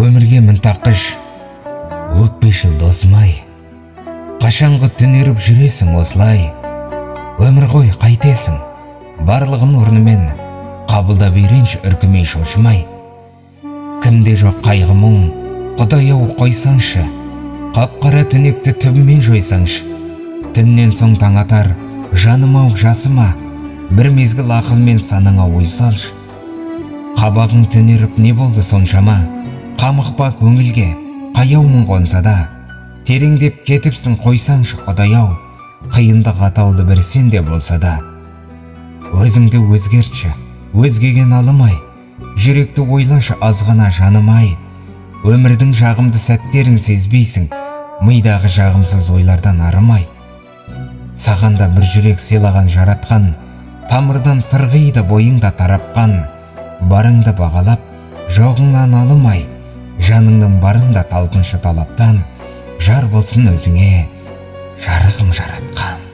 өмірге мінтақыш, өкпешіл досым-ай, қашанғы түнеріп жүресің осылай. Өмір ғой қайтесің, барлығын орнымен қабылдап үйренші, үркімей шошымай. Кімде жоқ қайғы мұң, Құдай-ау қойсаңшы, қап-қара түнекті түбімен жойсаңшы. Түннен соң таң атар, жаным-ау жасыма, бір мезгіл ақылмен санаңа ой салшы. Қабағың түнеріп не болды соншама, қамықпа көңілге, қаяумын қонса да. Тереңдеп кетіпсің қойсаңшы Құдай-ау, қиындық атаулы бір сенде болса да. Өзіңді өзгертші, өзгеге налымай, жүректі ойлашы азғана жаным-ай. Өмірдің жағымды сәттерін сезбейсің, мидағы жағымсыз ойлардан арымай. Сағанда бір жүрек сыйлаған жаратқан, тамырдан сырғиды бойыңда тарапқан. Барыңды бағалап, жоғыңнан алымай, жаныңның барында талпыншы талаптан. Жар болсын өзіңе жарығым жаратқан.